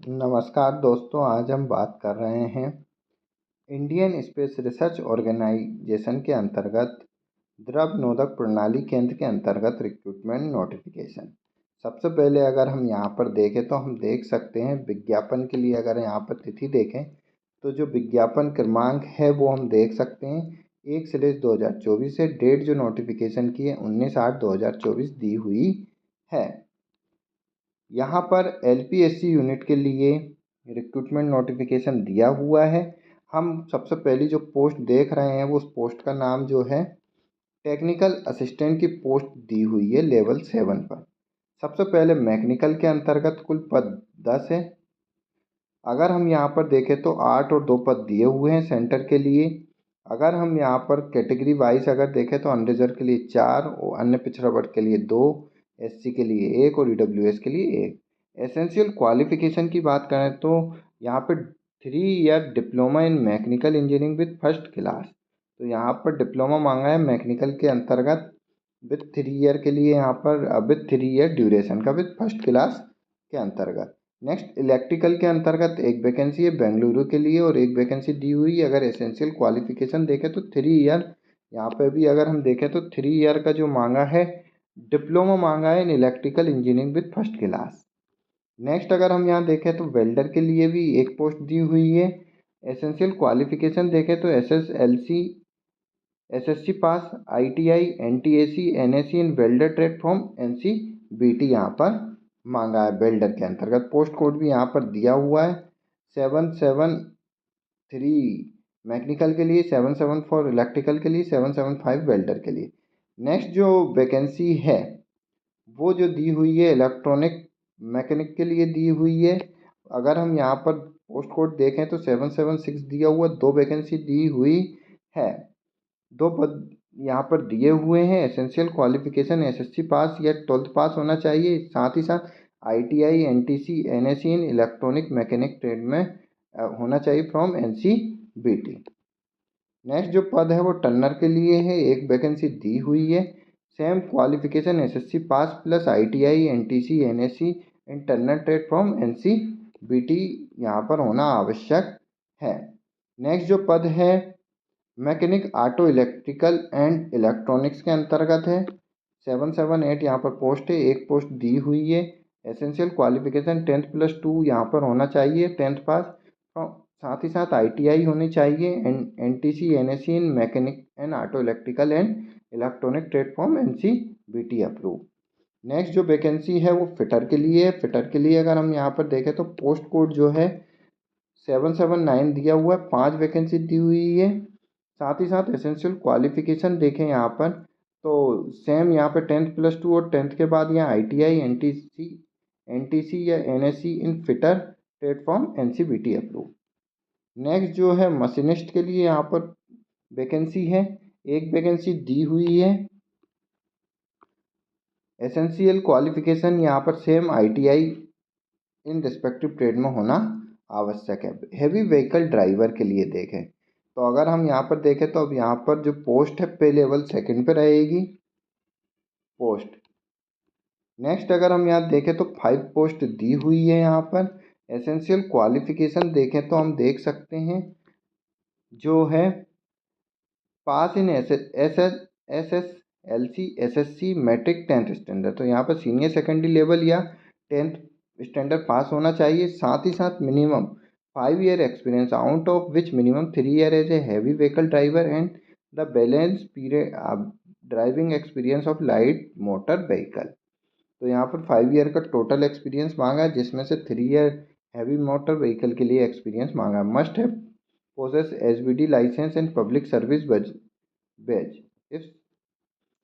नमस्कार दोस्तों, आज हम बात कर रहे हैं इंडियन स्पेस रिसर्च ऑर्गेनाइजेशन के अंतर्गत द्रव नोदक प्रणाली केंद्र के अंतर्गत रिक्रूटमेंट नोटिफिकेशन। सबसे पहले अगर हम यहाँ पर देखें तो हम देख सकते हैं विज्ञापन के लिए अगर यहाँ पर तिथि देखें तो जो विज्ञापन क्रमांक है वो हम देख सकते हैं 1/2024 है। डेट जो नोटिफिकेशन की है 19/8/2024 दी हुई है। यहाँ पर LPSC यूनिट के लिए रिक्रूटमेंट नोटिफिकेशन दिया हुआ है। हम सबसे पहली जो पोस्ट देख रहे हैं वो उस पोस्ट का नाम जो है टेक्निकल असिस्टेंट की पोस्ट दी हुई है लेवल 7 पर। सबसे पहले मैकेनिकल के अंतर्गत कुल पद 10 है। अगर हम यहाँ पर देखें तो 8 और 2 पद दिए हुए हैं सेंटर के लिए। अगर हम यहाँ पर कैटेगरी वाइज अगर देखें तो अनरिजर्व के लिए 4 और अन्य पिछड़ा वर्ग के लिए 2, SC के लिए 1 और EWS के लिए 1। एसेंशियल क्वालिफिकेशन की बात करें तो यहाँ पर 3 year diploma in mechanical engineering with first class. तो यहाँ पर डिप्लोमा मांगा है मैकेनिकल के अंतर्गत विद 3 ईयर के लिए, यहाँ पर विद 3 ईयर ड्यूरेशन का विद फर्स्ट क्लास के अंतर्गत। नेक्स्ट इलेक्ट्रिकल के अंतर्गत एक वैकेंसी है बेंगलुरु के लिए और एक वैकेंसी दी हुई है। अगर एसेंशियल क्वालिफिकेशन देखें तो 3 ईयर, यहाँ पे भी अगर हम देखें तो 3 ईयर का जो मांगा है डिप्लोमा मांगा है in electrical engineering with first class. Next अगर हम यहाँ देखें तो वेल्डर के लिए भी एक पोस्ट दी हुई है। एसेंशियल क्वालिफिकेशन देखें तो SSLC SSC pass, ITI NTAC NAC in welder trade from NCBT यहाँ पर मांगा है। वेल्डर के अंतर्गत पोस्ट कोड भी यहाँ पर दिया हुआ है 773 मैकेनिकल के लिए, 774 इलेक्ट्रिकल के लिए, 775 वेल्डर के लिए। नेक्स्ट जो वैकेंसी है वो जो दी हुई है इलेक्ट्रॉनिक मैकेनिक के लिए दी हुई है। अगर हम यहाँ पर पोस्ट कोड देखें तो 776 दिया हुआ, 2 वैकेंसी दी हुई है, 2 पद यहाँ पर दिए हुए हैं। एसेंशियल क्वालिफिकेशन SSC पास या 12th पास होना चाहिए, साथ ही साथ ITI NTC NAC इन इलेक्ट्रॉनिक मैकेनिक ट्रेड में होना चाहिए फ्रॉम NCBT। नेक्स्ट जो पद है वो टर्नर के लिए है, एक वैकेंसी दी हुई है। Same qualification SSC pass plus ITI NTC NAC in Turner trade from NCBT यहाँ पर होना आवश्यक है। नेक्स्ट जो पद है mechanic auto electrical and electronics के अंतर्गत है। 778 यहाँ पर पोस्ट है, एक पोस्ट दी हुई है। एसेंशियल क्वालिफिकेशन 10+2 यहाँ पर होना चाहिए, 10th पास। साथ ही साथ ITI होनी चाहिए NTC NAC in mechanic and auto electrical and electronic trade from NCBT approve. Next जो वैकेंसी है वो फिटर के लिए है। फिटर के लिए अगर हम यहाँ पर देखें तो पोस्ट कोड जो है 779 दिया हुआ है, 5 वैकेंसी दी हुई है। साथ ही साथ एसेंशियल क्वालिफिकेशन देखें यहाँ पर तो सेम यहाँ पे 10+2 और 10th के बाद यहाँ ITI NTC या NAC in fitter trade from NCBT approve. Next जो है मशीनिस्ट के लिए यहाँ पर वैकेंसी है, एक वैकेंसी दी हुई है। एसेंशियल क्वालिफिकेशन यहाँ पर same ITI in respective trade में होना आवश्यक है। हैवी व्हीकल ड्राइवर के लिए देखें तो अगर हम यहाँ पर देखें तो अब यहाँ पर जो पोस्ट है पे लेवल 2nd पे रहेगी पोस्ट। नेक्स्ट अगर हम यहाँ देखें तो 5 पोस्ट दी हुई है। यहाँ पर एसेंशियल क्वालिफिकेशन देखें तो हम देख सकते हैं जो है pass in SSLC SSC matric 10th standard. तो यहाँ पर सीनियर सेकेंडरी लेवल या 10th स्टैंडर्ड पास होना चाहिए। साथ ही साथ minimum 5 year experience out of which minimum 3 year as a heavy vehicle driver and the balance period driving experience of light motor vehicle. तो यहाँ पर 5 ईयर का टोटल एक्सपीरियंस मांगा है, जिसमें से 3 ईयर हैवी मोटर व्हीकल के लिए एक्सपीरियंस मांगा है। मस्ट है possess SBD licence and public service badge if.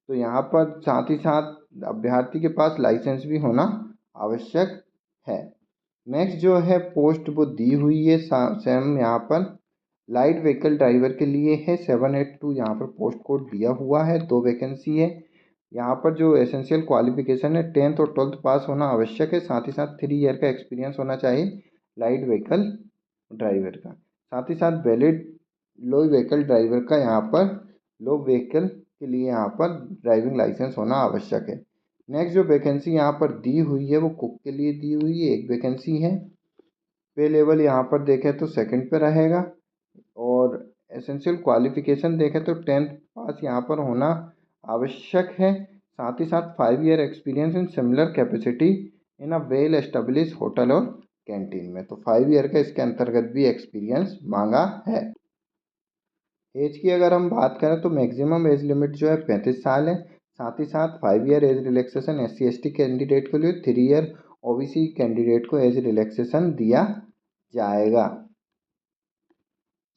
तो यहाँ पर साथ ही साथ अभ्यर्थी के पास लाइसेंस भी होना आवश्यक है। नेक्स्ट जो है पोस्ट वो दी हुई है सेम यहाँ पर लाइट व्हीकल ड्राइवर के लिए है, 782 यहाँ पर पोस्ट कोड दिया हुआ है, 2 वैकेंसी है। यहाँ पर जो एसेंशियल क्वालिफिकेशन है 10th और 12th पास होना आवश्यक है। साथ ही साथ 3 ईयर का एक्सपीरियंस होना चाहिए लाइट व्हीकल ड्राइवर का। साथ ही साथ वैलिड लो व्हीकल ड्राइवर का यहाँ पर लो व्हीकल के लिए यहाँ पर ड्राइविंग लाइसेंस होना आवश्यक है। नेक्स्ट जो वैकेंसी यहाँ पर दी हुई है वो कुक के लिए दी हुई है, एक वैकेंसी है। पे लेवल यहाँ पर देखें तो सेकंड पे रहेगा, और एसेंशियल क्वालिफिकेशन देखें तो 10th पास यहाँ पर होना आवश्यक है। साथ ही साथ 5 year experience in similar capacity in a well establish hotel और कैंटीन में। तो 5 ईयर का इसके अंतर्गत भी एक्सपीरियंस मांगा है। एज की अगर हम बात करें तो मैक्सिमम एज लिमिट जो है 35 साल है। साथ ही साथ 5 year age relaxation SC/ST candidate के लिए, 3 ईयर OBC कैंडिडेट को एज रिलैक्सेशन दिया जाएगा।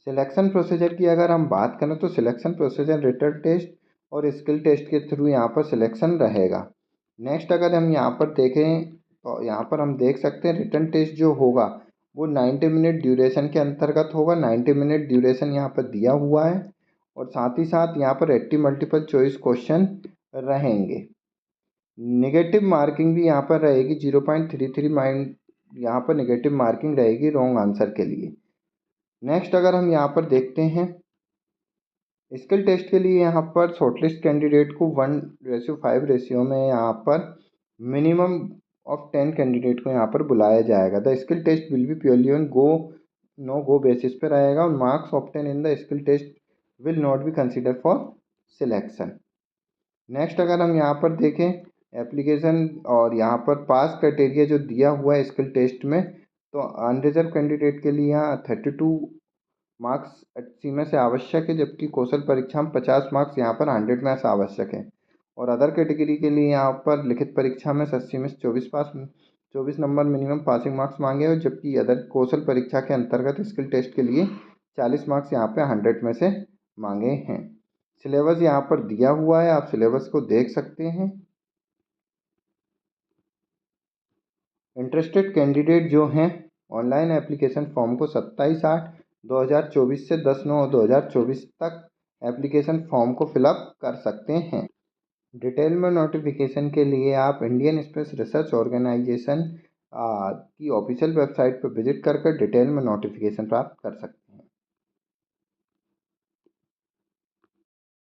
सिलेक्शन प्रोसीजर की अगर हम बात करें तो सिलेक्शन प्रोसीजर रिटन टेस्ट और स्किल टेस्ट के थ्रू यहाँ पर सिलेक्शन रहेगा। नेक्स्ट अगर हम यहाँ पर देखें तो यहाँ पर हम देख सकते हैं रिटन टेस्ट जो होगा वो 90 मिनट ड्यूरेशन के अंतर्गत होगा। 90 मिनट ड्यूरेशन यहाँ पर दिया हुआ है, और साथ ही साथ यहाँ पर 80 मल्टीपल चॉइस क्वेश्चन रहेंगे। नेगेटिव मार्किंग भी यहाँ पर रहेगी 0.33 माइंड, यहाँ पर नेगेटिव मार्किंग रहेगी रॉन्ग आंसर के लिए। नेक्स्ट अगर हम यहाँ पर देखते हैं स्किल टेस्ट के लिए, यहाँ पर शॉर्टलिस्ट कैंडिडेट को 1:5 रेशियो में यहाँ पर मिनिमम ऑफ 10 कैंडिडेट को यहाँ पर बुलाया जाएगा। The skill test will be purely on go no go basis पे रहेगा, और marks obtain in the skill test will not be consider for selection. Next अगर हम यहाँ पर देखें एप्लीकेशन और यहाँ पर पास क्राइटेरिया जो दिया हुआ है स्किल टेस्ट में, तो अनरिजर्व कैंडिडेट के लिए यहाँ 32 मार्क्स 80 में से आवश्यक है, जबकि कौशल परीक्षा में 50 मार्क्स यहाँ पर 100 में से आवश्यक है। और अदर कैटेगरी के लिए यहाँ पर लिखित परीक्षा में 80 में से 24 नंबर मिनिमम पासिंग मार्क्स मांगे हैं, जबकि अदर कौशल परीक्षा के अंतर्गत स्किल टेस्ट के लिए 40 मार्क्स यहाँ पे 100 में से मांगे हैं। सिलेबस यहाँ पर दिया हुआ है, आप सिलेबस को देख सकते हैं। इंटरेस्टेड कैंडिडेट जो हैं ऑनलाइन एप्लीकेशन फॉर्म को 27/8/2024 से 10/9/2024 तक एप्लीकेशन फॉर्म को फिलअप कर सकते हैं। डिटेल में नोटिफिकेशन के लिए आप इंडियन स्पेस रिसर्च ऑर्गेनाइजेशन की ऑफिशियल वेबसाइट पर विजिट कर डिटेल में नोटिफिकेशन प्राप्त कर सकते हैं।